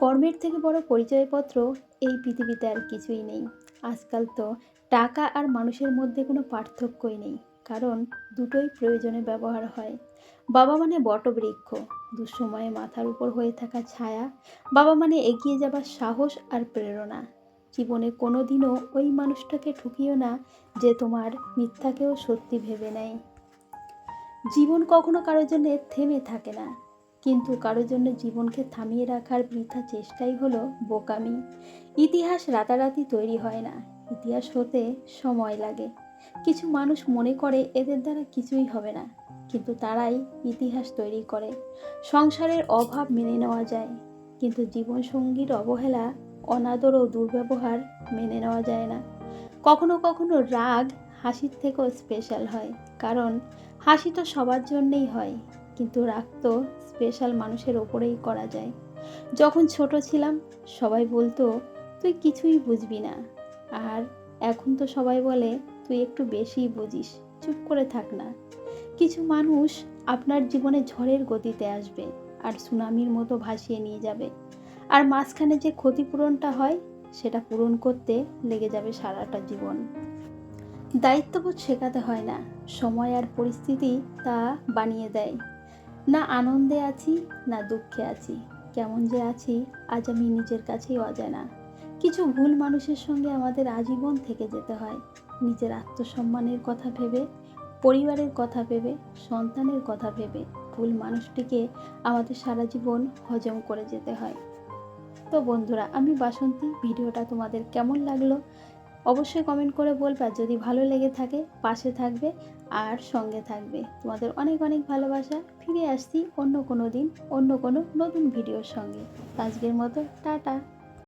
কর্মের থেকে বড় পরিচয়পত্র এই পৃথিবীতে আর কিছুই নেই। আজকাল তো টাকা আর মানুষের মধ্যে কোনো পার্থক্যই নেই, কারণ দুটোই প্রয়োজনে ব্যবহার হয়। বাবা মানে বটবৃক্ষ, দুঃসময়ে মাথার উপর হয়ে থাকা ছায়া। বাবা মানে এগিয়ে যাবার সাহস আর প্রেরণা। জীবনে কোনো দিনও ওই মানুষটাকে ঠকিও না যে তোমার মিথ্যাকেও সত্যি ভেবে নেয়। জীবন কখনো কারোর জন্য থেমে থাকে না, কিন্তু কারোর জন্য জীবনকে থামিয়ে রাখার বৃথা চেষ্টাই হলো বোকামি। ইতিহাস রাতারাতি তৈরি হয় না, ইতিহাস হতে সময় লাগে। কিছু মানুষ মনে করে এদের দ্বারা কিছুই হবে না, কিন্তু তারাই ইতিহাস তৈরি করে। সংসারের অভাব মেনে নেওয়া যায়, কিন্তু জীবনসঙ্গীর অবহেলা, অনাদর ও দুর্ব্যবহার মেনে নেওয়া যায় না। কখনো কখনো রাগ হাসির থেকেও স্পেশাল হয়, কারণ হাসি তো সবার জন্যেই হয়, কিন্তু রাগ তো স্পেশাল মানুষের ওপরেই করা যায়। যখন ছোট ছিলাম সবাই বলতো তুই কিছুই বুঝবি না, আর এখন তো সবাই বলে তুই একটু বেশিই বুঝিস, চুপ করে থাক না। কিছু মানুষ আপনার জীবনে ঝড়ের গতিতে আসবে আর সুনামির মতো ভাসিয়ে নিয়ে যাবে, আর মাঝখানে যে ক্ষতিপূরণটা হয় সেটা পূরণ করতে লেগে যাবে সারাটা জীবন। দায়িত্ববোধ শেখাতে হয় না, সময় আর পরিস্থিতি তা বানিয়ে দেয়। না আনন্দে আছি, না দুঃখে আছি, কেমন যে আছি আজ আমি নিজের কাছেই অজানা। কিছু ভুল মানুষের সঙ্গে আমাদের আজীবন থেকে যেতে হয়, নিজের আত্মসম্মানের কথা ভেবে, পরিবারের কথা ভেবে, সন্তানের কথা ভেবে ভুল মানুষটিকে আমাদের সারা জীবন হজম করে যেতে হয়। তো বন্ধুরা, আমি বাসন্তী। ভিডিওটা তোমাদের কেমন লাগলো অবশ্যই কমেন্ট করে বলবা। যদি ভালো লেগে থাকে পাশে থাকবে আর সঙ্গে থাকবে। তোমাদের অনেক অনেক ভালোবাসা। ফিরে আসছি অন্য কোনো দিন অন্য কোনো নতুন ভিডিওর সঙ্গে। আজকের মতো টাটা।